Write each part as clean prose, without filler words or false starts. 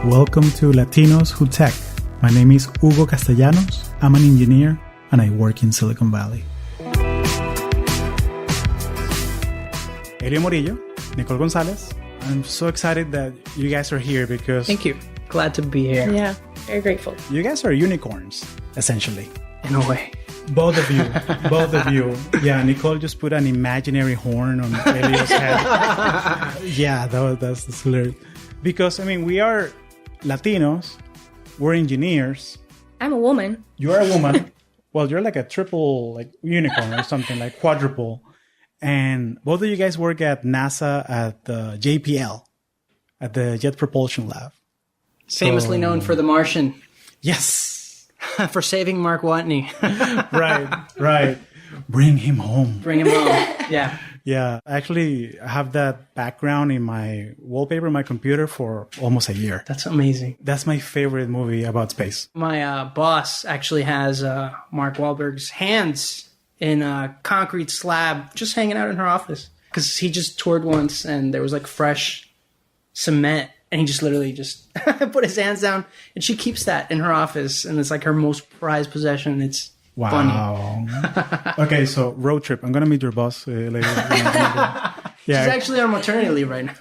Welcome to Latinos Who Tech. My name is Hugo Castellanos. I'm an engineer and I work in Silicon Valley. Elio Morillo, Nicole Gonzalez. I'm so excited that you guys are here because... Thank you. Glad to be here. Yeah, very grateful. You guys are unicorns, essentially. In a way. Both of you. Both of you. Yeah, Nicole just put an imaginary horn on Elio's head. Yeah, that's hilarious. Because, I mean, we are Latinos. We're engineers. I'm a woman. You are a woman. Well, you're like a triple like unicorn or something, like quadruple. And both of you guys work at NASA at the JPL, at the Jet Propulsion Lab. Famously known for The Martian. Yes. For saving Mark Watney. Right. Bring him home. Bring him home. Yeah. Yeah. I actually have that background in my wallpaper, my computer for almost a year. That's amazing. That's my favorite movie about space. My boss actually has Mark Wahlberg's hands in a concrete slab just hanging out in her office. Because he just toured once and there was like fresh cement. And he just literally just put his hands down. And she keeps that in her office. And it's like her most prized possession. It's funny. Okay, so road trip. I'm going to meet your boss later. Yeah. She's actually on maternity leave right now.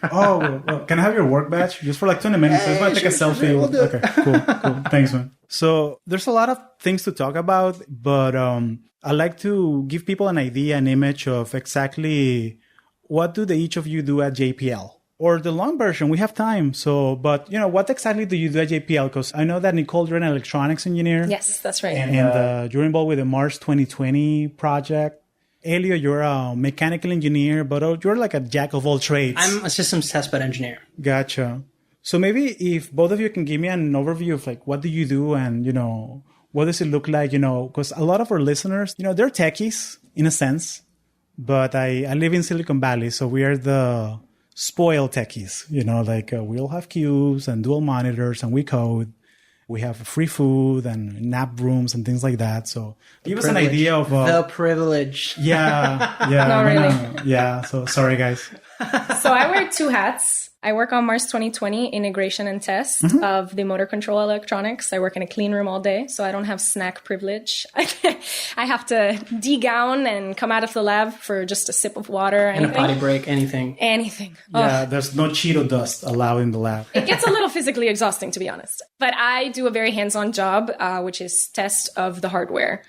Well, can I have your work badge? Just for like 20 minutes. I just want to take a selfie. We'll do it. Okay, cool. Thanks, man. So there's a lot of things to talk about. But I like to give people an idea, an image of exactly what do each of you do at JPL. Or the long version, we have time. So, but, what exactly do you do at JPL? Because I know that, Nicole, you're an electronics engineer. Yes, that's right. And you're involved with the Mars 2020 project. Elio, you're a mechanical engineer, but you're like a jack of all trades. I'm a systems testbed engineer. Gotcha. So maybe if both of you can give me an overview of like, what do you do and, what does it look like? Because a lot of our listeners, they're techies in a sense, but I live in Silicon Valley. So we are the spoiled techies, we all have cubes and dual monitors and we code. We have free food and nap rooms and things like that. So give us an idea of... the privilege. Yeah. Not really. Yeah. So sorry, guys. So I wear two hats. I work on Mars 2020 integration and test of the motor control electronics. I work in a clean room all day, so I don't have snack privilege. I have to de-gown and come out of the lab for just a sip of water. And a potty break, anything. Anything. Yeah, there's no Cheeto dust allowed in the lab. It gets a little physically exhausting, to be honest. But I do a very hands-on job, which is test of the hardware.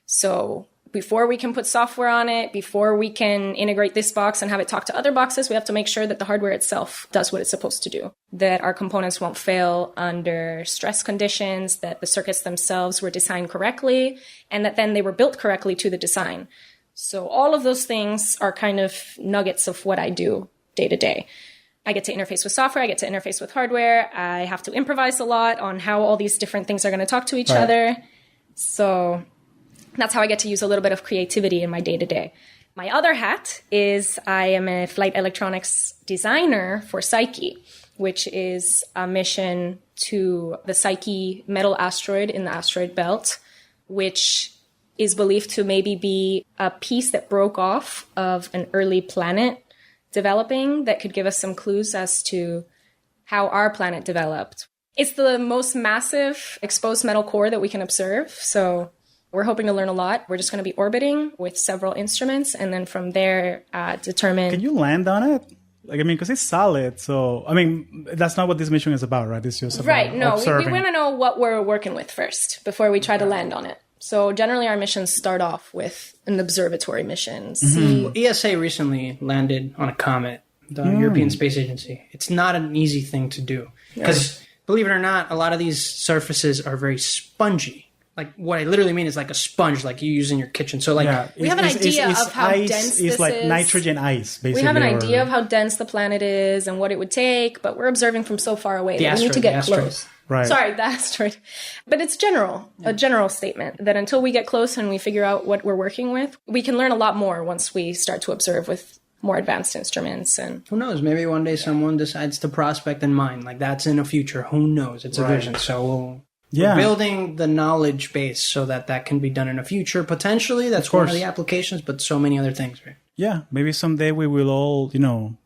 So before we can put software on it, before we can integrate this box and have it talk to other boxes, we have to make sure that the hardware itself does what it's supposed to do, that our components won't fail under stress conditions, that the circuits themselves were designed correctly, and that then they were built correctly to the design. So all of those things are kind of nuggets of what I do day to day. I get to interface with software. I get to interface with hardware. I have to improvise a lot on how all these different things are going to talk to each other. So that's how I get to use a little bit of creativity in my day-to-day. My other hat is I am a flight electronics designer for Psyche, which is a mission to the Psyche metal asteroid in the asteroid belt, which is believed to maybe be a piece that broke off of an early planet developing that could give us some clues as to how our planet developed. It's the most massive exposed metal core that we can observe, so we're hoping to learn a lot. We're just going to be orbiting with several instruments, and then from there, determine... Can you land on it? Because it's solid. So, that's not what this mission is about, right? It's just about observing. We want to know what we're working with first before we try to land on it. So generally, our missions start off with an observatory mission. ESA recently landed on a comet, the European Space Agency. It's not an easy thing to do. Because, believe it or not, a lot of these surfaces are very spongy. Like, what I literally mean is like a sponge, like you use in your kitchen. So, we have an idea of how dense this is. It's like nitrogen ice, basically. We have an idea of how dense the planet is and what it would take, but we're observing from so far away that we need to get close. Right. Sorry, the asteroid. But it's a general statement that until we get close and we figure out what we're working with, we can learn a lot more once we start to observe with more advanced instruments. And who knows? Maybe one day someone decides to prospect and mine. Like, that's in the future. Who knows? It's a vision. So we're building the knowledge base so that can be done in the future. Potentially, that's one of the applications, but so many other things, right? Yeah, maybe someday we will all,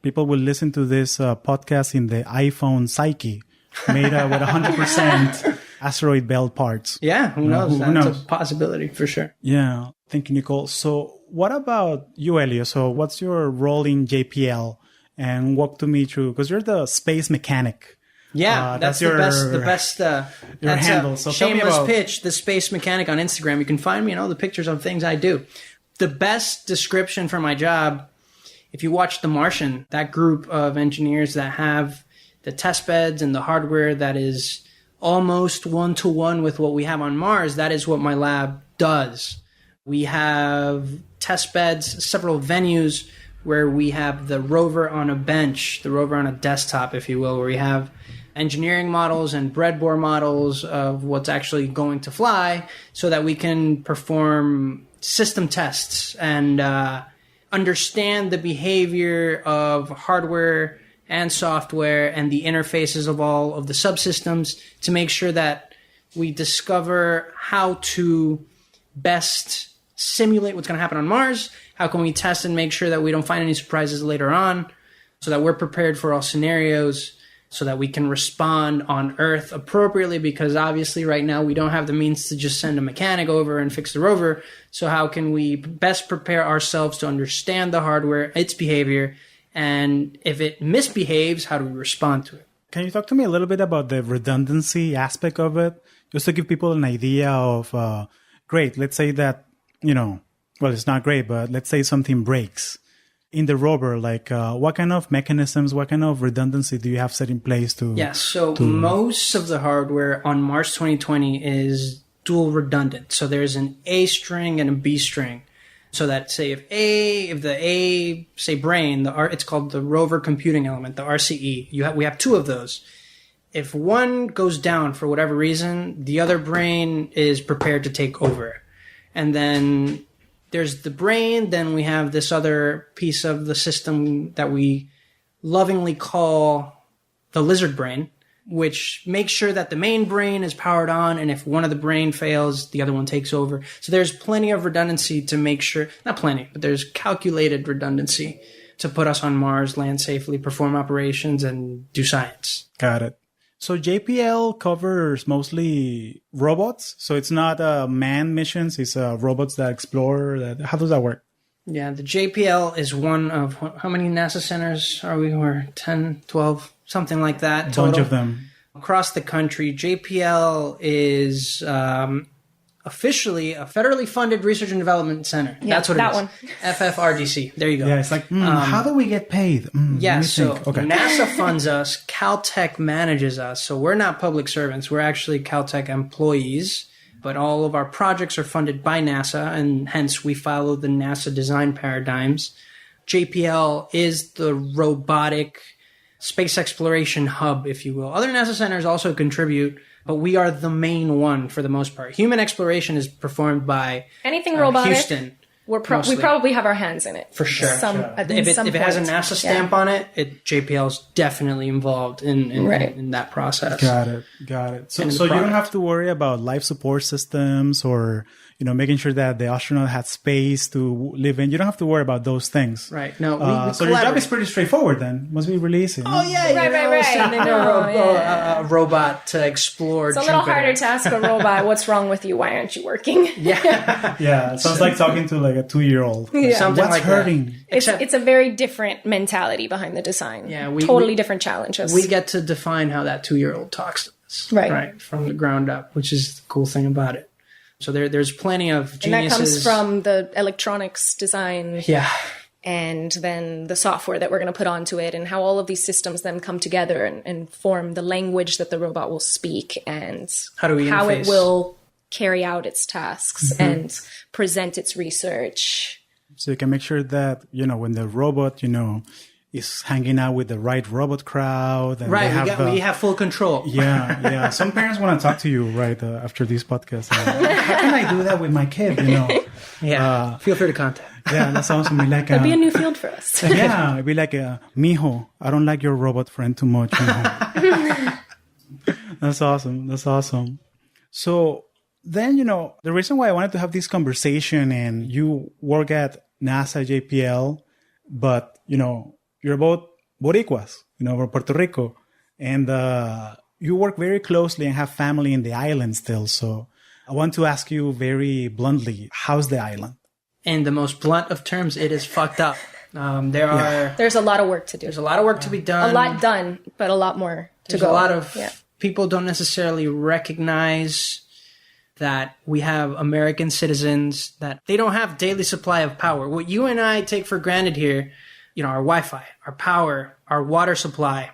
people will listen to this podcast in the iPhone Psyche, made with 100% asteroid belt parts. Yeah, who knows? That's a possibility for sure. Yeah. Thank you, Nicole. So what about you, Elio? So what's your role in JPL? And walk to me through, because you're the space mechanic. Yeah, that's your best. Your handle. So shameless pitch, the space mechanic on Instagram. You can find me and all the pictures of things I do. The best description for my job, if you watch The Martian, that group of engineers that have the test beds and the hardware that is almost one-to-one with what we have on Mars, that is what my lab does. We have test beds, several venues where we have the rover on a bench, the rover on a desktop, if you will, where we have engineering models and breadboard models of what's actually going to fly so that we can perform system tests and understand the behavior of hardware and software and the interfaces of all of the subsystems to make sure that we discover how to best simulate what's going to happen on Mars. How can we test and make sure that we don't find any surprises later on so that we're prepared for all scenarios so that we can respond on Earth appropriately, because obviously right now we don't have the means to just send a mechanic over and fix the rover. So how can we best prepare ourselves to understand the hardware, its behavior, and if it misbehaves, how do we respond to it? Can you talk to me a little bit about the redundancy aspect of it? Just to give people an idea of, great, let's say that, well, it's not great, but let's say something breaks in the rover, like what kind of mechanisms, what kind of redundancy do you have set in place to... Yeah, so most of the hardware on Mars 2020 is dual redundant. So there's an A string and a B string. So that, say, if the A, say, brain, it's called the rover computing element, the RCE. We have two of those. If one goes down for whatever reason, the other brain is prepared to take over. And then there's the brain, then we have this other piece of the system that we lovingly call the lizard brain, which makes sure that the main brain is powered on, and if one of the brain fails, the other one takes over. So there's plenty of redundancy to make sure, not plenty, but there's calculated redundancy to put us on Mars, land safely, perform operations, and do science. Got it. So JPL covers mostly robots. So it's not manned missions. It's robots that explore. How does that work? Yeah, the JPL is one of, how many NASA centers are we? We're 10, 12, something like that. A total. bunch of them. Across the country, JPL is officially a federally funded research and development center. Yeah, that's what it is. One. FFRDC. There you go. Yeah, it's like, how do we get paid? Yeah, so NASA funds us, Caltech manages us. So we're not public servants. We're actually Caltech employees. But all of our projects are funded by NASA, and hence we follow the NASA design paradigms. JPL is the robotic space exploration hub, if you will. Other NASA centers also contribute, but we are the main one for the most part. Human exploration is performed by anything robotic. Houston. We probably have our hands in it. For sure. If it has a NASA stamp on it, JPL is definitely involved in that process. Got it. So you don't have to worry about life support systems or, making sure that the astronaut has space to live in. You don't have to worry about those things. Right. No, we so your job is pretty straightforward then. Must be really easy. Oh, yeah. Right. Sending a robot to explore It's a little harder to ask a robot, what's wrong with you? Why aren't you working? Yeah. Yeah. It sounds like talking to like a 2-year-old. Yeah. Something What's like hurting? That. It's a very different mentality behind the design. Yeah, totally different challenges. We get to define how that 2-year-old talks to us. Right. From the ground up, which is the cool thing about it. So there's plenty of geniuses. And that comes from the electronics design. Yeah. And then the software that we're going to put onto it, and how all of these systems then come together and form the language that the robot will speak, and how it will carry out its tasks and present its research. So you can make sure that, when the robot, is hanging out with the right robot crowd. And we have full control. Yeah. Some parents want to talk to you after this podcast. How can I do that with my kid, Yeah, feel free to contact. Yeah, that's awesome. It'd be a new field for us. Yeah, it'd be like, mijo, I don't like your robot friend too much. That's awesome. So then, the reason why I wanted to have this conversation, and you work at NASA JPL, but, you're about Boricuas, from Puerto Rico. And you work very closely and have family in the island still. So I want to ask you very bluntly, how's the island? In the most blunt of terms, it is fucked up. There's a lot of work to do. There's a lot of work to be done. A lot done, but a lot more to go. There's a lot of people don't necessarily recognize that we have American citizens that they don't have daily supply of power. What you and I take for granted here, our Wi-Fi, our power, our water supply,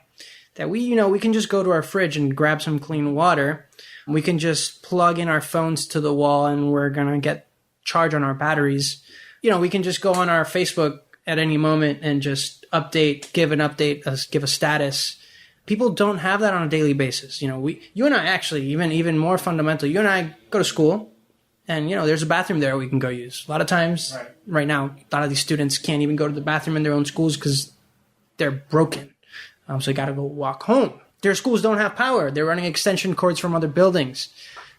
that we can just go to our fridge and grab some clean water. We can just plug in our phones to the wall and we're going to get charge on our batteries. We can just go on our Facebook at any moment and just give a status. People don't have that on a daily basis. You and I actually, even more fundamental, you and I go to school and, there's a bathroom there we can go use. A lot of times, right now, a lot of these students can't even go to the bathroom in their own schools because they're broken. So they got to go walk home. Their schools don't have power. They're running extension cords from other buildings.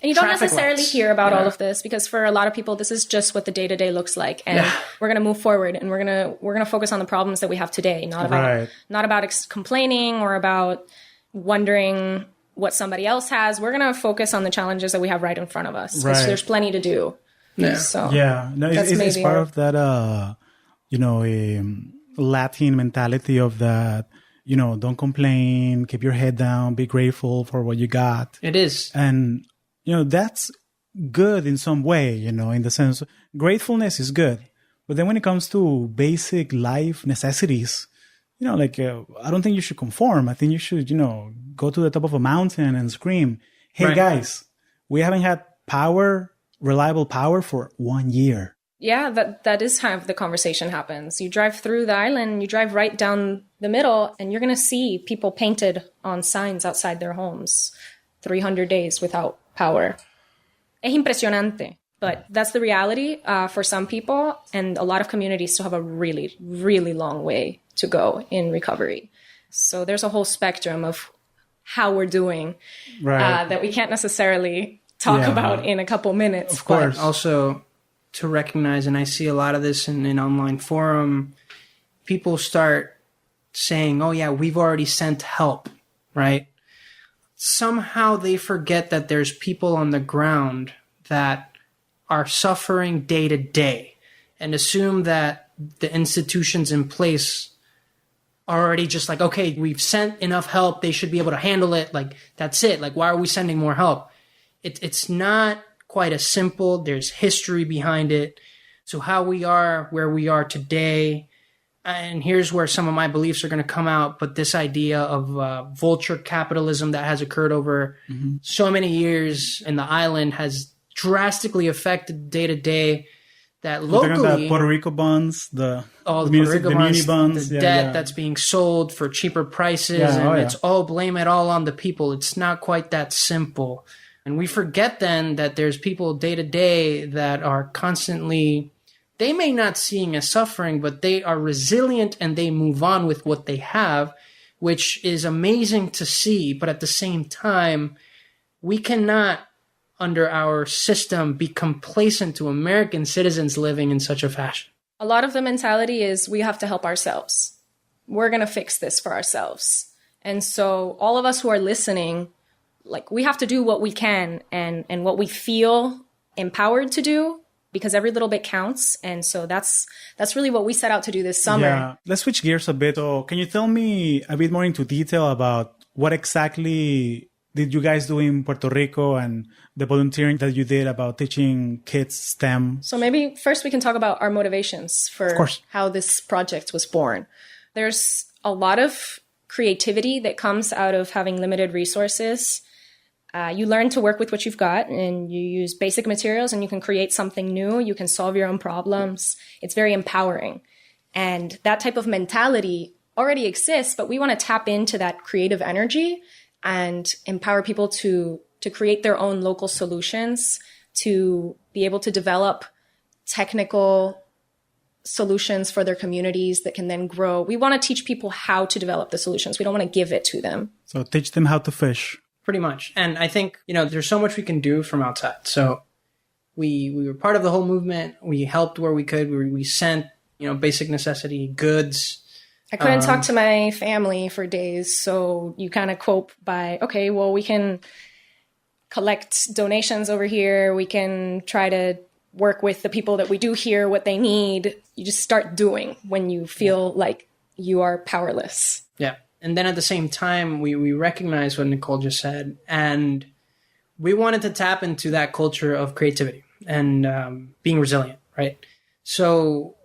And you don't necessarily hear about all of this because for a lot of people, this is just what the day-to-day looks like. And we're going to move forward and we're going to focus on the problems that we have today, not about complaining or about wondering what somebody else has. We're going to focus on the challenges that we have right in front of us. Because there's plenty to do. Yeah. So no, it's part of that, Latin mentality of that, don't complain, keep your head down, be grateful for what you got. It is. And that's good in some way, in the sense gratefulness is good. But then when it comes to basic life necessities, I don't think you should conform. I think you should, go to the top of a mountain and scream, hey guys, we haven't had reliable power for 1 year. Yeah, that is how the conversation happens. You drive through the island, you drive right down the middle, and you're going to see people painted on signs outside their homes. 300 days without power. Es impresionante. But that's the reality for some people. And a lot of communities still have a really, really long way to go in recovery. So there's a whole spectrum of how we're doing that we can't necessarily talk about in a couple minutes. Of course. But also to recognize, and I see a lot of this in online forum, people start saying, oh yeah, we've already sent help, right? Somehow they forget that there's people on the ground that are suffering day to day and assume that the institutions in place are already just like, okay, we've sent enough help. They should be able to handle it. Like, that's it. Like, why are we sending more help? It's not quite as simple. There's history behind it. So how we are where we are today, and here's where some of my beliefs are going to come out, but this idea of vulture capitalism that has occurred over so many years in the island has drastically affected day to day. That locally, the Puerto Rico bonds, the muni bonds, the debt that's being sold for cheaper prices, it's all blame it all on the people. It's not quite that simple. And we forget then that there's people day to day that are constantly, they may not seeing as suffering, but they are resilient and they move on with what they have, which is amazing to see. But at the same time, we cannot, under our system, be complacent to American citizens living in such a fashion. A lot of the mentality is we have to help ourselves. We're going to fix this for ourselves. And so all of us who are listening, like, we have to do what we can and what we feel empowered to do, because every little bit counts. And so that's really what we set out to do this summer. Yeah. Let's switch gears a bit. So can you tell me a bit more into detail about what exactly did you guys do in Puerto Rico and the volunteering that you did about teaching kids STEM? So maybe first we can talk about our motivations for how this project was born. There's a lot of creativity that comes out of having limited resources. You learn to work with what you've got, and you use basic materials, and you can create something new. You can solve your own problems. It's very empowering. And that type of mentality already exists, but we want to tap into that creative energy and empower people to create their own local solutions, to be able to develop technical solutions for their communities that can then grow. We want to teach people how to develop the solutions. We don't want to give it to them. So teach them how to fish. Pretty much. And I think, there's so much we can do from outside. So we were part of the whole movement. We helped where we could. We sent, basic necessity goods. I couldn't talk to my family for days, so you kind of cope by, okay, well, we can collect donations over here. We can try to work with the people that we do hear what they need. You just start doing when you feel like you are powerless. Yeah. And then at the same time, we recognize what Nicole just said, and we wanted to tap into that culture of creativity and being resilient, right? So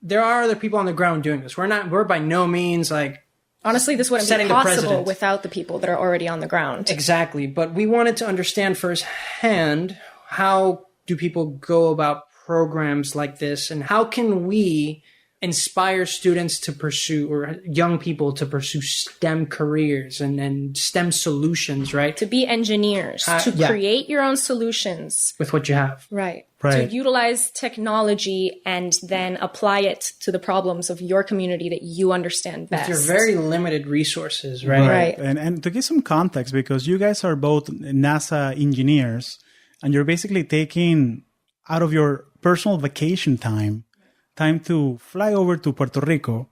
there are other people on the ground doing this. We're by no means like, honestly, this wouldn't be possible without the people that are already on the ground. Exactly. But we wanted to understand firsthand, how do people go about programs like this, and how can we inspire students to pursue, or young people to pursue, STEM careers and STEM solutions, right? To be engineers, to create your own solutions. With what you have. Right. To utilize technology and then apply it to the problems of your community that you understand best. With your very limited resources, right? Right. And to give some context, because you guys are both NASA engineers, and you're basically taking out of your personal vacation time to fly over to Puerto Rico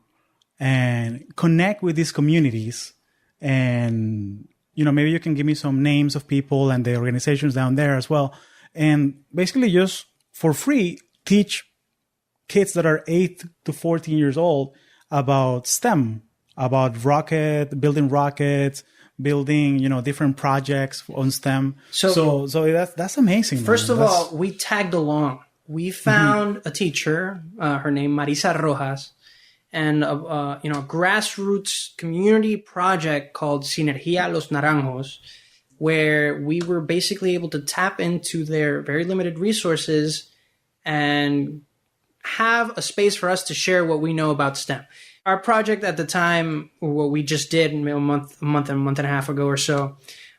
and connect with these communities. And, maybe you can give me some names of people and the organizations down there as well. And basically just for free, teach kids that are 8 to 14 years old about STEM, about building rockets, building, different projects on STEM. So that's amazing. First of all, we tagged along. We found a teacher, her name Marisa Rojas, and a grassroots community project called Sinergia Los Naranjos, where we were basically able to tap into their very limited resources and have a space for us to share what we know about STEM. Our project at the time, or what we just did a month and a half ago or so,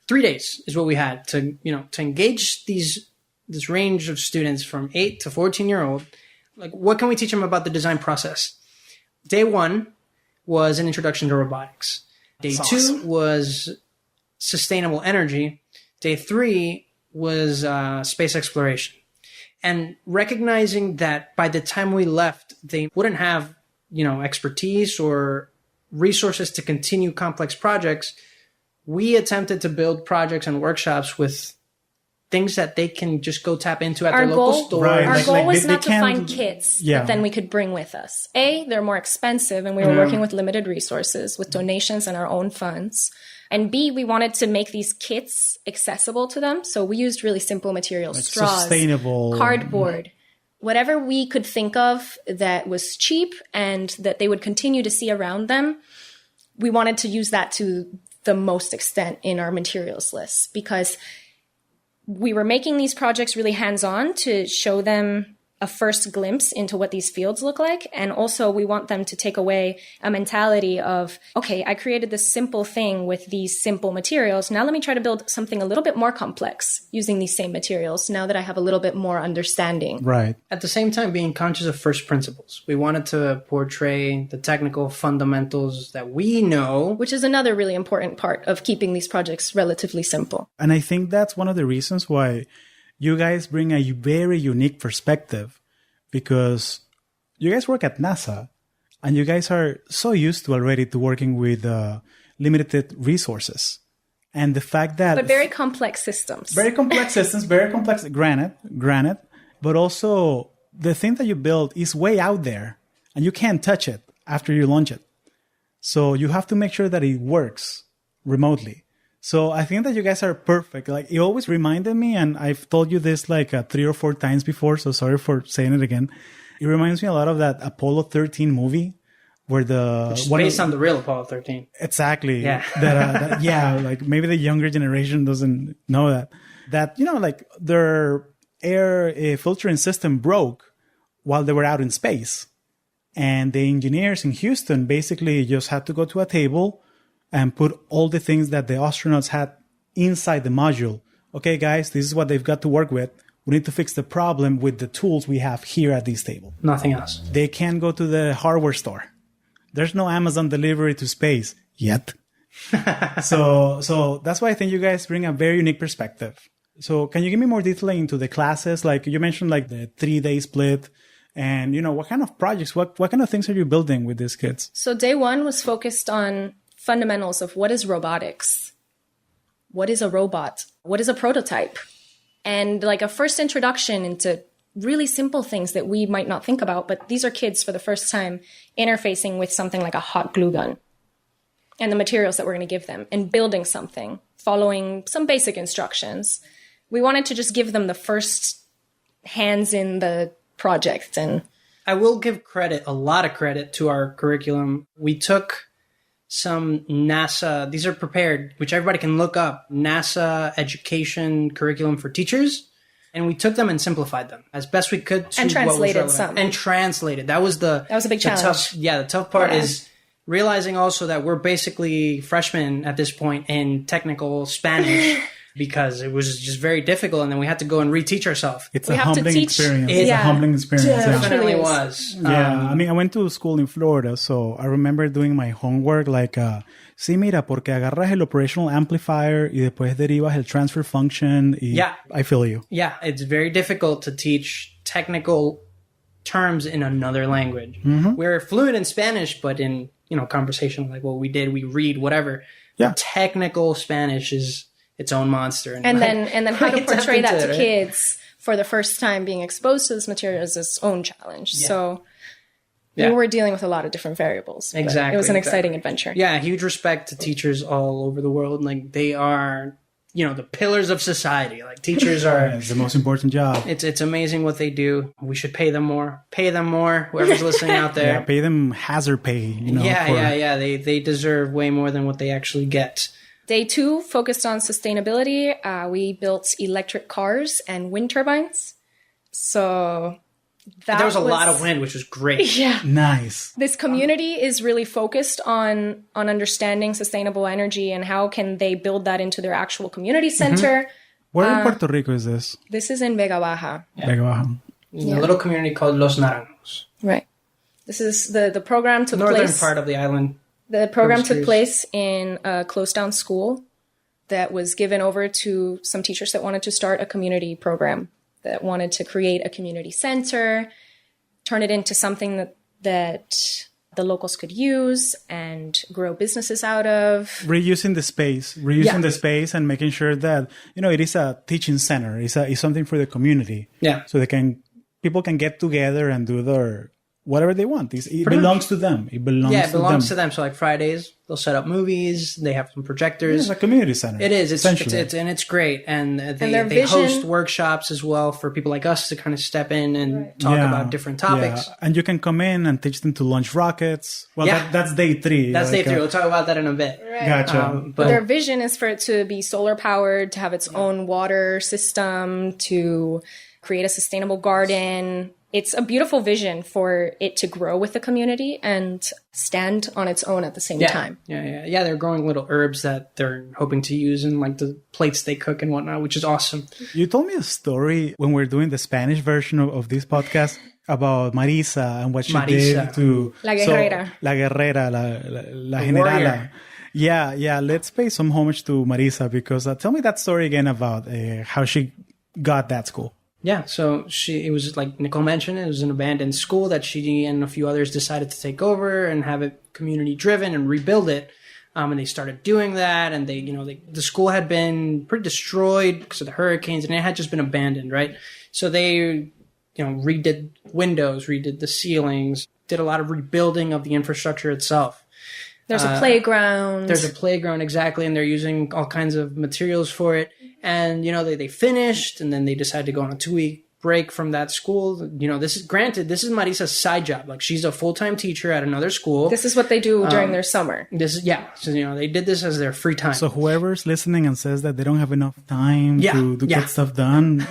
3 days is what we had to engage this range of students from 8 to 14-year-old. Like, what can we teach them about the design process? Day 1 was an introduction to robotics. Day 2 was sustainable energy. Day 3 was space exploration. And recognizing that by the time we left, they wouldn't have, expertise or resources to continue complex projects, we attempted to build projects and workshops with things that they can just go tap into at their local store. Right. Our goal was not to find kits that then we could bring with us. A, they're more expensive, and we were working with limited resources, with donations and our own funds. And B, we wanted to make these kits accessible to them. So we used really simple materials, like straws, sustainable cardboard, whatever we could think of that was cheap and that they would continue to see around them. We wanted to use that to the most extent in our materials list, because we were making these projects really hands-on to show them a first glimpse into what these fields look like. And also we want them to take away a mentality of, okay, I created this simple thing with these simple materials. Now let me try to build something a little bit more complex using these same materials, now that I have a little bit more understanding. Right. At the same time, being conscious of first principles. We wanted to portray the technical fundamentals that we know. Which is another really important part of keeping these projects relatively simple. And I think that's one of the reasons why you guys bring a very unique perspective, because you guys work at NASA and you guys are so used to already to working with limited resources. And the fact that... But very complex systems. Very complex systems, very complex, granted. But also the thing that you build is way out there and you can't touch it after you launch it. So you have to make sure that it works remotely. So I think that you guys are perfect. Like, it always reminded me, and I've told you this like 3 or 4 times before, so sorry for saying it again. It reminds me a lot of that Apollo 13 movie where which is based on the real Apollo 13. Exactly. Yeah. Like maybe the younger generation doesn't know that. That, like their air filtering system broke while they were out in space. And the engineers in Houston basically just had to go to a table and put all the things that the astronauts had inside the module. Okay, guys, this is what they've got to work with. We need to fix the problem with the tools we have here at this table. Nothing else. They can't go to the hardware store. There's no Amazon delivery to space yet. So that's why I think you guys bring a very unique perspective. So can you give me more detail into the classes? Like you mentioned, like the 3-day split. And, what kind of projects, what kind of things are you building with these kids? So day one was focused on fundamentals of what is robotics? What is a robot? What is a prototype? And like a first introduction into really simple things that we might not think about, but these are kids for the first time interfacing with something like a hot glue gun and the materials that we're going to give them and building something, following some basic instructions. We wanted to just give them the first hands in the project. And I will give credit, a lot of credit to our curriculum. We took some NASA, these are prepared, which everybody can look up, NASA education curriculum for teachers. And we took them and simplified them as best we could to and translated some. And translated. That was a big challenge. The tough part is realizing also that we're basically freshmen at this point in technical Spanish because it was just very difficult. And then we had to go and reteach ourselves. It's a humbling experience. It's a humbling experience. Definitely was. Yeah. I went to school in Florida, so I remember doing my homework like, sí, mira, porque agarras el operational amplifier y después derivas el transfer function. I feel you. Yeah, it's very difficult to teach technical terms in another language. Mm-hmm. We're fluent in Spanish, but in, conversation like what we did, we read, whatever. Yeah. Technical Spanish is its own monster. And then how to portray that to kids for the first time being exposed to this material is its own challenge. Yeah. So we were dealing with a lot of different variables. Exactly. It was an exciting adventure. Yeah, huge respect to teachers all over the world. Like they are, the pillars of society. Like teachers are it's the most important job. It's amazing what they do. We should pay them more. Pay them more, whoever's listening out there. Yeah, pay them hazard pay, They deserve way more than what they actually get. Day 2 focused on sustainability. We built electric cars and wind turbines. So there was a lot of wind, which was great. Yeah. Nice. This community is really focused on understanding sustainable energy and how can they build that into their actual community center. Mm-hmm. Where in Puerto Rico is this? This is in Vega Baja. Yeah. Vega Baja. In a little community called Los Naranjos. Right. This is the program took northern place. Part of the island. The program took place in a closed down school that was given over to some teachers that wanted to start a community program, that wanted to create a community center, turn it into something that the locals could use and grow businesses out of. Reusing the space and making sure that, it is a teaching center. It's something for the community. Yeah. So people can get together and do their whatever they want. It belongs to them. It belongs to them. So like Fridays, they'll set up movies. They have some projectors. It's a community center. It is. It's great. And they host workshops as well for people like us to kind of step in and talk about different topics. Yeah. And you can come in and teach them to launch rockets. Well, that's day 3. That's day 3. We'll talk about that in a bit. Right. Gotcha. But their vision is for it to be solar powered, to have its own water system, to create a sustainable garden. It's a beautiful vision for it to grow with the community and stand on its own at the same time. Yeah, they're growing little herbs that they're hoping to use in like the plates they cook and whatnot, which is awesome. You told me a story when we were doing the Spanish version of this podcast about Marisa and what she did to... La Guerrera. La Guerrera, la Generala. Yeah, let's pay some homage to Marisa because tell me that story again about how she got that school. Yeah, so it was like Nicole mentioned, it was an abandoned school that she and a few others decided to take over and have it community driven and rebuild it. And they started doing that, and the school had been pretty destroyed because of the hurricanes, and it had just been abandoned, right? So they, redid windows, redid the ceilings, did a lot of rebuilding of the infrastructure itself. There's a playground. There's a playground, exactly, and they're using all kinds of materials for it. And, they finished, and then they decided to go on a 2-week break from that school. This is Marisa's side job. Like, she's a full-time teacher at another school. This is what they do during their summer. So, they did this as their free time. So whoever's listening and says that they don't have enough time to get stuff done,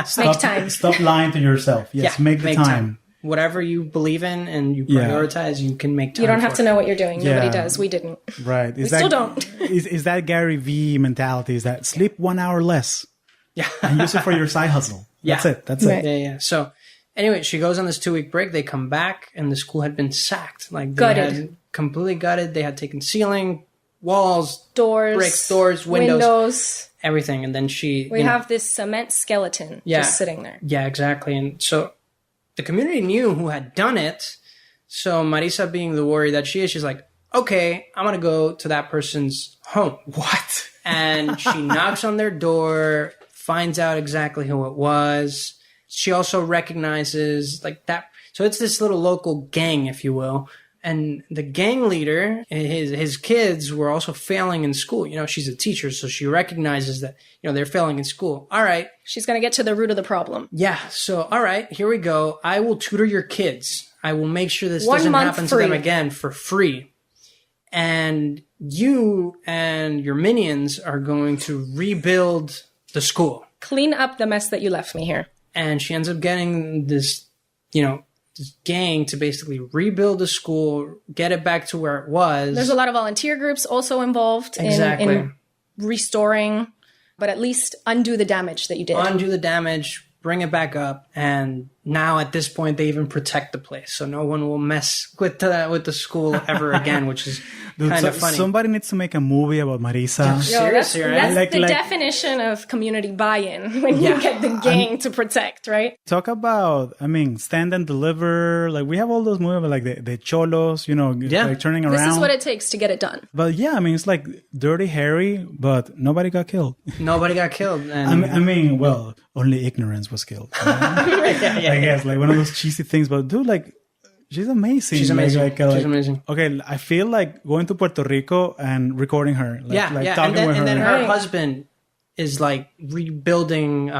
stop lying to yourself. Yes, make the time. Whatever you believe in and you prioritize, you can make time. You don't have to know what you're doing. Nobody does. We didn't. Right. Still don't. is that Gary V mentality? Is that sleep 1 hour less? Yeah. And use it for your side hustle. That's it. Yeah. So anyway, she goes on this 2-week break. They come back and the school had been sacked. Like gutted. Had completely gutted. They had taken ceiling, walls, doors, bricks, doors, windows, everything. And then we have this cement skeleton just sitting there. Yeah, exactly. And so the community knew who had done it. So Marisa, being the warrior that she is, she's like, okay, I'm going to go to that person's home. What? And she knocks on their door, finds out exactly who it was. She also recognizes like that. So it's this little local gang, if you will. And the gang leader, his kids were also failing in school. You know, she's a teacher, so she recognizes that, you know, they're failing in school. All right. She's going to get to the root of the problem. Yeah. So, all right, here we go. I will tutor your kids. I will make sure this 1 doesn't month happen free. to them again for free. And you and your minions are going to rebuild the school. Clean up the mess that you left me here. And she ends up getting this, you know, this gang to basically rebuild the school, get it back to where it was. There's a lot of volunteer groups also involved in restoring, but at least undo the damage that you did. Undo the damage, bring it back up, and now at this point they even protect the place, so no one will mess with the school ever again, which is kind of funny. Somebody needs to make a movie about Marisa. Seriously, right? That's the definition of community buy-in when you get the gang to protect, right? Talk about, I mean, stand and deliver. Like we have all those movies like the cholos, you know, like turning around. This is what it takes to get it done. But yeah, I mean, it's like Dirty Harry, but nobody got killed. Nobody got killed. And I mean, well, only ignorance was killed. I guess, like one of those cheesy things. But dude, like, she's amazing. She's amazing. She's amazing. Okay, I feel like going to Puerto Rico and recording her. Talking with her. And then her husband is like rebuilding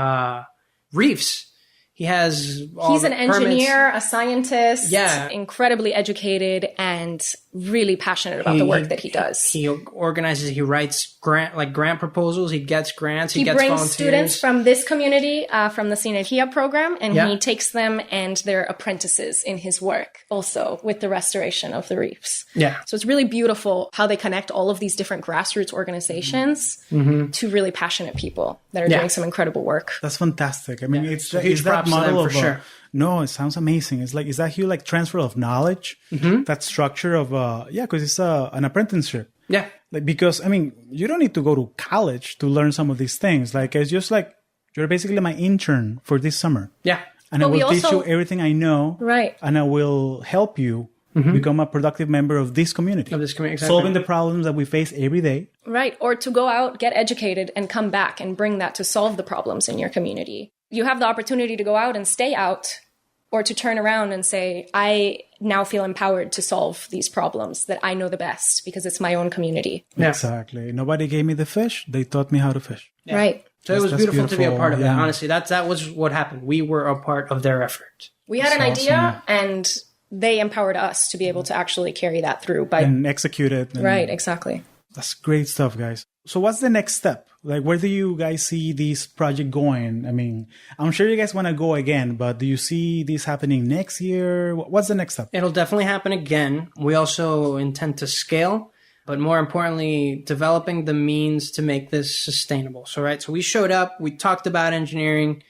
reefs. He's an engineer, a scientist, Yeah. incredibly educated and really passionate about the work that he does. He organizes, he writes grant proposals, he gets grants, he gets brings volunteers. students from this community, from the Sinergia program, and he takes them and their apprentices in his work also with the restoration of the reefs. Yeah. So it's really beautiful how they connect all of these different grassroots organizations to really passionate people that are doing some incredible work. That's fantastic. I mean, it's huge that props to them model for of sure. No, it sounds amazing. It's like, is that huge like transfer of knowledge? That structure of because it's an apprenticeship. Yeah. Like, because I mean, you don't need to go to college to learn some of these things. Like, it's just like you're basically my intern for this summer. Yeah. And I will teach you everything I know. Right. And I will help you become a productive member of this community. Exactly. Solving the problems that we face every day. Right. Or to go out, get educated, and come back and bring that to solve the problems in your community. You have the opportunity to go out and stay out, or to turn around and say, I now feel empowered to solve these problems that I know the best because it's my own community. Yeah. Exactly. Nobody gave me the fish. They taught me how to fish. Yeah. Right. So it was beautiful to be a part of it. Honestly, that was what happened. We were a part of their effort. We had an idea, and they empowered us to be able to actually carry that through. And execute it. Right, exactly. That's great stuff, guys. So what's the next step? Like, where do you guys see this project going? I mean, I'm sure you guys want to go again, but do you see this happening next year? What's the next step? It'll definitely happen again. We also intend to scale, but more importantly, developing the means to make this sustainable. So we showed up, we talked about engineering.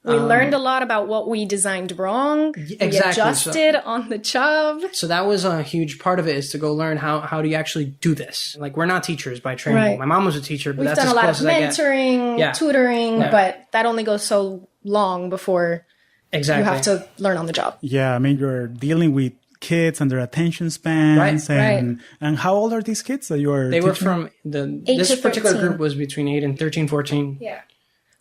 We learned a lot about what we designed wrong. Exactly. We adjusted on the job. So that was a huge part of it, is to go learn how do you actually do this? Like, we're not teachers by training. Right. My mom was a teacher, but We've that's done a lot of mentoring, tutoring, Yeah. but that only goes so long before you have to learn on the job. Yeah, I mean, you're dealing with kids and their attention spans. And how old are these kids that you are They teaching? were from this particular group was between 8 and 13, 14. Yeah.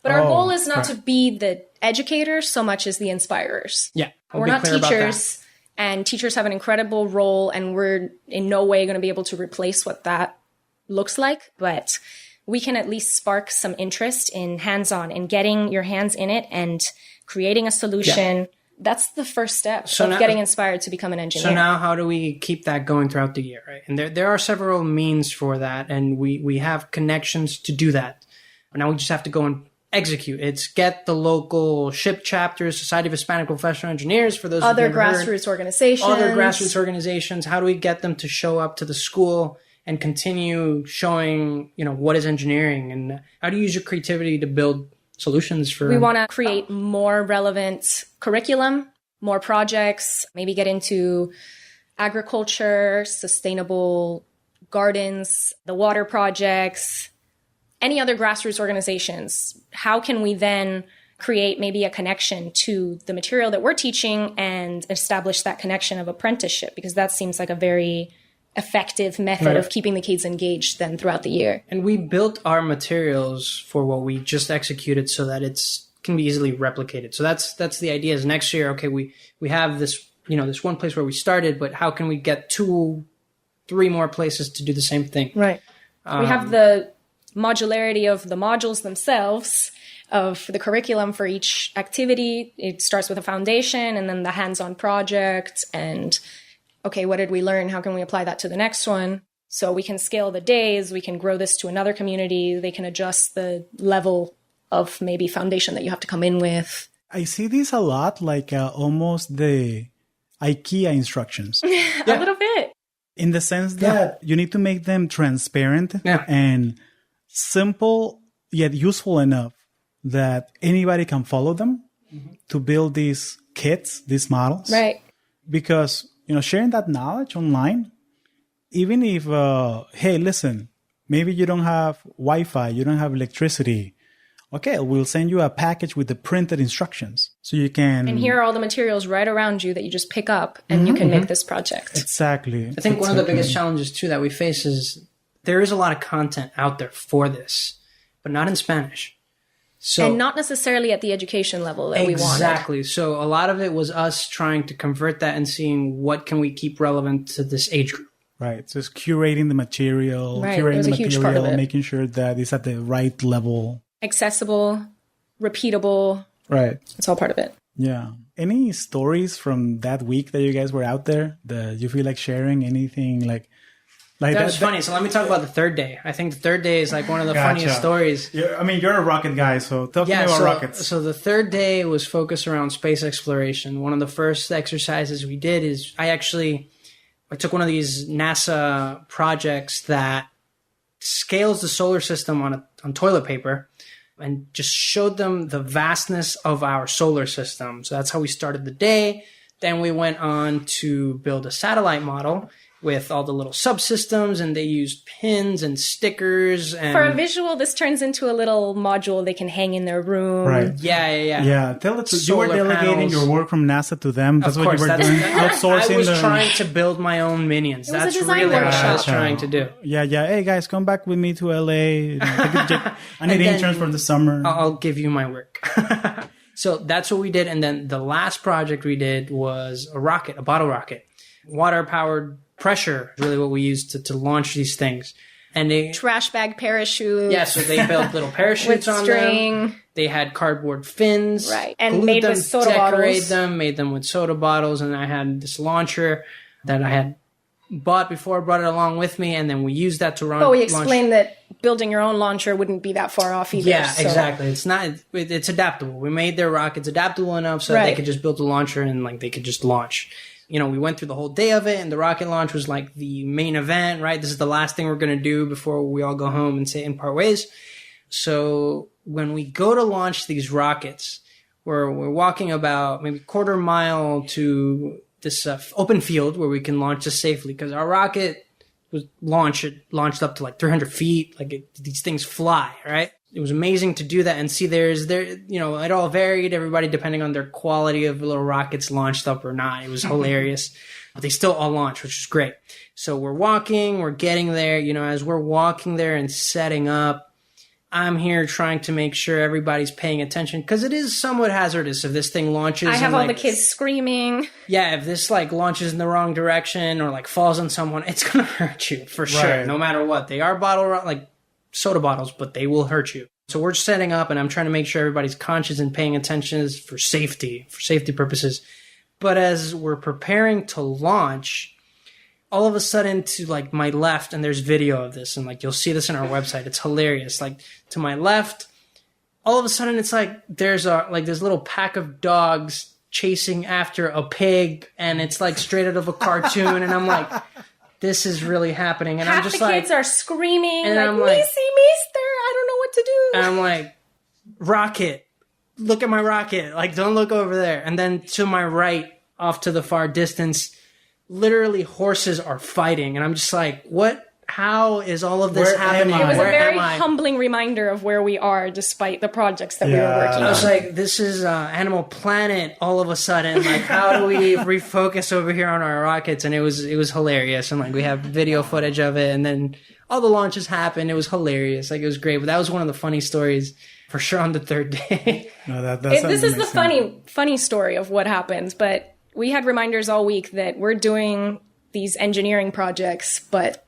But our goal is not to be the educators so much as the inspirers. Yeah. We're not teachers, and teachers have an incredible role, and we're in no way going to be able to replace what that looks like. But we can at least spark some interest in hands-on, in getting your hands in it and creating a solution. Yeah. That's the first step of getting inspired to become an engineer. So now how do we keep that going throughout the year, right? And there are several means for that, and we have connections to do that. Now we just have to go and execute. It's get the local SHIP chapters, Society of Hispanic Professional Engineers, for those other grassroots organizations. Other grassroots organizations. How do we get them to show up to the school and continue showing, what is engineering, and how do you use your creativity to build solutions for... We want to create more relevant curriculum, more projects, maybe get into agriculture, sustainable gardens, the water projects, any other grassroots organizations. How can we then create maybe a connection to the material that we're teaching and establish that connection of apprenticeship, because that seems like a very effective method of keeping the kids engaged then throughout the year. And we built our materials for what we just executed so that can be easily replicated. So that's the idea is next year, okay, we have this, this one place where we started, but how can we get 2-3 more places to do the same thing? Right. We have the modularity of the modules themselves, of the curriculum for each activity. It starts with a foundation and then the hands-on project and, okay, what did we learn? How can we apply that to the next one? So we can scale the days, we can grow this to another community, they can adjust the level of maybe foundation that you have to come in with. I see this a lot, like almost the IKEA instructions. A little bit. In the sense that you need to make them transparent and simple, yet useful enough that anybody can follow them to build these kits, these models. Right. Because, sharing that knowledge online, even if, hey, listen, maybe you don't have Wi-Fi, you don't have electricity. Okay, we'll send you a package with the printed instructions so you can... And here are all the materials right around you that you just pick up and you can make this project. Exactly. I think one of the biggest challenges, too, that we face is there is a lot of content out there for this, but not in Spanish. So, and not necessarily at the education level that we wanted. Exactly. So a lot of it was us trying to convert that and seeing what can we keep relevant to this age group. Right. So it's curating the material, making sure that it's at the right level. Accessible, repeatable. Right. It's all part of it. Yeah. Any stories from that week that you guys were out there that you feel like sharing? Anything like that was funny. So let me talk about the third day. I think the third day is like one of the funniest stories. You're a rocket guy, so talk to me about rockets. So the third day was focused around space exploration. One of the first exercises we did is I took one of these NASA projects that scales the solar system on toilet paper and just showed them the vastness of our solar system. So that's how we started the day. Then we went on to build a satellite model with all the little subsystems, and they used pins and stickers. And for a visual, this turns into a little module they can hang in their room. Right. Yeah. Tell the truth. You were delegating your work from NASA to them. That's what you were doing. Outsourcing. I was trying to build my own minions. That's really what I was trying to do. Yeah. Hey guys, come back with me to LA. I need interns for the summer. I'll give you my work. So that's what we did. And then the last project we did was a bottle rocket, water-powered pressure, really what we used to launch these things. And trash bag parachutes. Yeah, so they built little parachutes on them. They had cardboard fins. Right. And made with soda bottles. Made them with soda bottles. And I had this launcher that I had bought before, brought it along with me, and then we used that to run. But we explained that building your own launcher wouldn't be that far off either. Yeah, exactly. It's adaptable. We made their rockets adaptable enough so that they could just build a launcher and they could just launch. We went through the whole day of it, and the rocket launch was like the main event, right? This is the last thing we're going to do before we all go home and say and part ways. So when we go to launch these rockets, we're walking about maybe 1/4 mile to this open field where we can launch this safely, because our rocket was launched up to like 300 feet. These things fly, right? It was amazing to do that and see it all varied, everybody depending on their quality of little rockets launched up or not. It was hilarious, but they still all launched, which was great. So we're getting there, as we're walking there and setting up, I'm here trying to make sure everybody's paying attention, because it is somewhat hazardous if this thing launches. I have all the kids screaming. Yeah, if this launches in the wrong direction or falls on someone, it's going to hurt you for sure, no matter what. They are soda bottles, but they will hurt you. So we're setting up, and I'm trying to make sure everybody's conscious and paying attention for safety purposes. But as we're preparing to launch, all of a sudden to my left, and there's video of this, and you'll see this on our website. It's hilarious. To my left, all of a sudden it's there's this little pack of dogs chasing after a pig, and it's straight out of a cartoon, and I'm like, this is really happening. And half I'm just the kids are screaming, and I'm Missy, mister, I don't know what to do. And I'm like, rocket, look at my rocket. Don't look over there. And then to my right, off to the far distance, literally horses are fighting. And I'm just like, what how is all of this happening? It was a Where very am I? humbling reminder of where we are despite the projects that we were working on. I was like, this is Animal Planet all of a sudden. Like, how do we refocus over here on our rockets? And it was hilarious. And like, we have video footage of it. And then all the launches happened. It was hilarious. Like, it was great. But that was one of the funny stories for sure on the third day. No, this is the funny story of what happened. But we had reminders all week that we're doing these engineering projects, but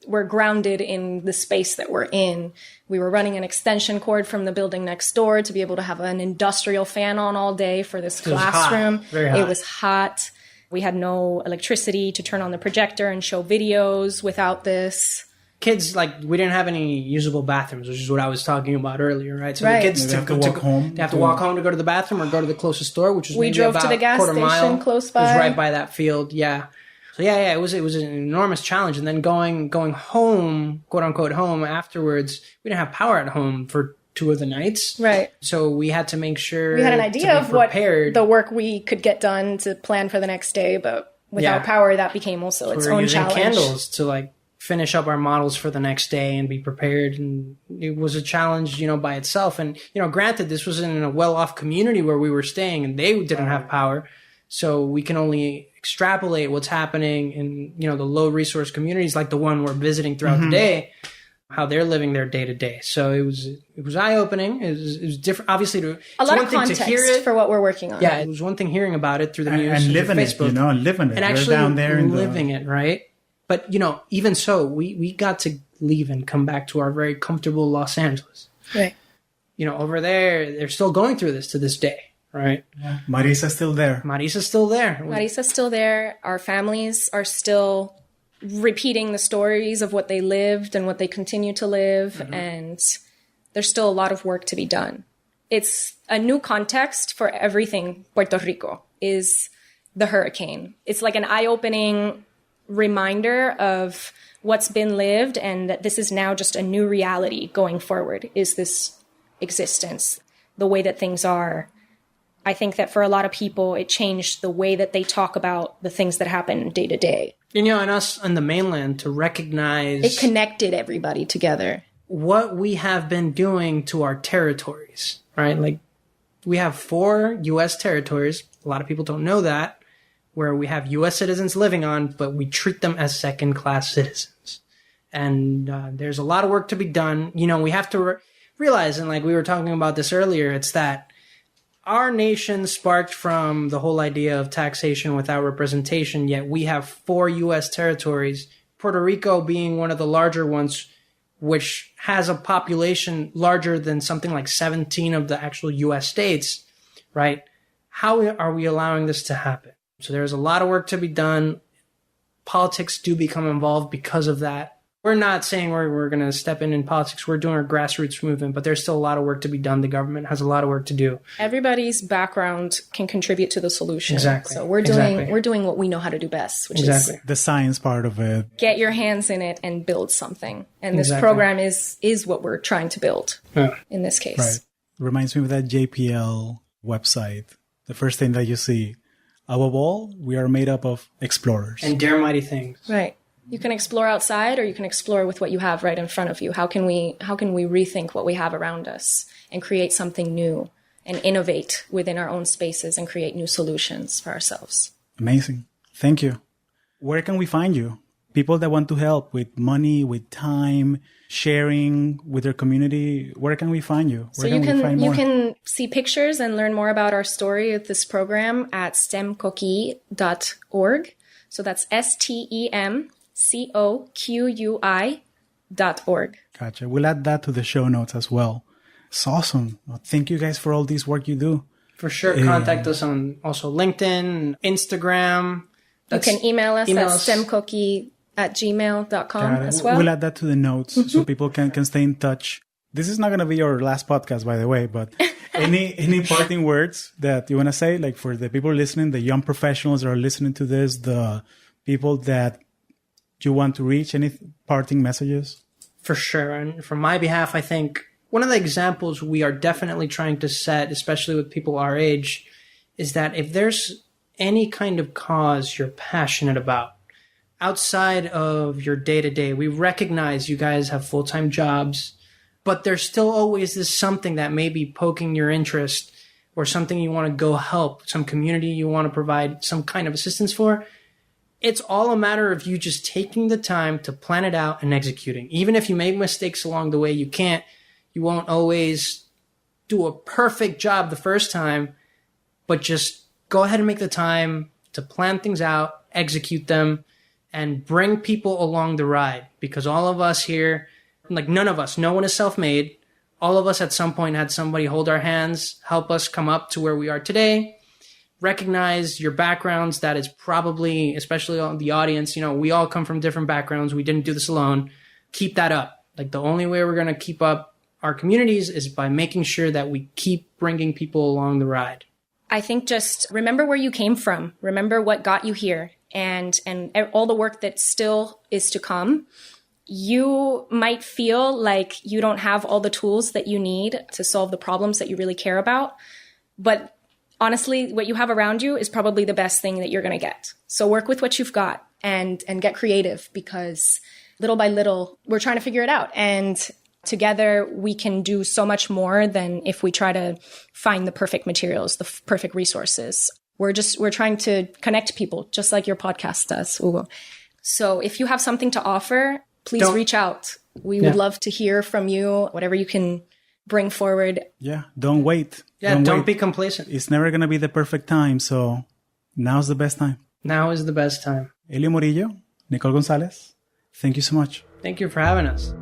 we're grounded in the space that we're in. We were running an extension cord from the building next door to be able to have an industrial fan on all day for this classroom. It was hot. We had no electricity to turn on the projector and show videos without this. Kids, like, we didn't have any usable bathrooms, which is what I was talking about earlier, right? So the kids have to walk home. They have to walk home to go to the bathroom or go to the closest store, which was we maybe drove about to the gas quarter station mile. close by. It was right by that field, yeah. So yeah, it was an enormous challenge. And then going home, quote unquote home afterwards, we didn't have power at home for 2 of the nights. Right. So we had to make sure we had an idea of prepared. what the work we could get done to plan for the next day, but without power, that became also its own challenge. We were using candles to like finish up our models for the next day and be prepared. And it was a challenge, by itself. And, granted, this was in a well-off community where we were staying and they didn't have power. So we can only extrapolate what's happening in, the low resource communities like the one we're visiting throughout the day, how they're living their day to day. So it was eye opening. It was different. Obviously, a lot of context for what we're working on. Yeah, it was one thing hearing about it through the news and living Facebook, it, living it, and actually down there living it, right? But even so, we got to leave and come back to our very comfortable Los Angeles. Right. Over there, they're still going through this to this day. Right. Yeah. Marisa's still there. Marisa's still there. Marisa's still there. Our families are still repeating the stories of what they lived and what they continue to live. And there's still a lot of work to be done. It's a new context for everything Puerto Rico is the hurricane. It's like an eye-opening reminder of what's been lived and that this is now just a new reality going forward, is this existence, the way that things are. I think that for a lot of people, it changed the way that they talk about the things that happen day to day. And us on the mainland to recognize... It connected everybody together. What we have been doing to our territories, right? Like, we have 4 U.S. territories. A lot of people don't know that, where we have U.S. citizens living on, but we treat them as second-class citizens. And there's a lot of work to be done. We have to realize, and like we were talking about this earlier, it's that our nation sparked from the whole idea of taxation without representation, yet we have 4 U.S. territories, Puerto Rico being one of the larger ones, which has a population larger than something like 17 of the actual U.S. states, right? How are we allowing this to happen? So there's a lot of work to be done. Politics do become involved because of that. We're not saying we're going to step in politics. We're doing our grassroots movement, but there's still a lot of work to be done. The government has a lot of work to do. Everybody's background can contribute to the solution. Exactly. So we're doing what we know how to do best, which is the science part of it. Get your hands in it and build something. And this program is what we're trying to build in this case. Right. Reminds me of that JPL website. The first thing that you see, above all, we are made up of explorers. And dare mighty things. Right. You can explore outside or you can explore with what you have right in front of you. How can we rethink what we have around us and create something new and innovate within our own spaces and create new solutions for ourselves? Amazing. Thank you. Where can we find you? People that want to help with money, with time, sharing with their community, where can we find you? Where you can see pictures and learn more about our story of this program at Stemcoqui.org. So that's STEMCOQUI.org. Gotcha. We'll add that to the show notes as well. It's awesome. Well, thank you guys for all this work you do. For sure. Contact us on also LinkedIn, Instagram. You can email us at stemcoqui@gmail.com as well. We'll add that to the notes so people can stay in touch. This is not going to be our last podcast, by the way, but any parting words that you want to say, like for the people listening, the young professionals that are listening to this, the people that you want to reach, any parting messages? For sure. And from my behalf, I think one of the examples we are definitely trying to set, especially with people our age, is that if there's any kind of cause you're passionate about, outside of your day-to-day, we recognize you guys have full-time jobs, but there's still always this something that may be poking your interest or something you want to go help, some community you want to provide some kind of assistance for. It's all a matter of you just taking the time to plan it out and executing. Even if you make mistakes along the way, you won't always do a perfect job the first time, but just go ahead and make the time to plan things out, execute them, and bring people along the ride. Because all of us here, like none of us, no one is self-made. All of us at some point had somebody hold our hands, help us come up to where we are today. Recognize your backgrounds. That is probably, especially on the audience, we all come from different backgrounds. We didn't do this alone. Keep that up. Like the only way we're going to keep up our communities is by making sure that we keep bringing people along the ride. I think just remember where you came from. Remember what got you here and all the work that still is to come. You might feel like you don't have all the tools that you need to solve the problems that you really care about. But honestly, what you have around you is probably the best thing that you're going to get. So work with what you've got and get creative, because little by little, we're trying to figure it out. And together, we can do so much more than if we try to find the perfect materials, the perfect resources. We're trying to connect people, just like your podcast does, Hugo. So if you have something to offer, please reach out. We would love to hear from you, whatever you can bring forward. Yeah, don't wait. Yeah, don't be complacent. It's never going to be the perfect time, so now's the best time. Now is the best time. Elio Morillo, Nicole Gonzalez, thank you so much. Thank you for having us.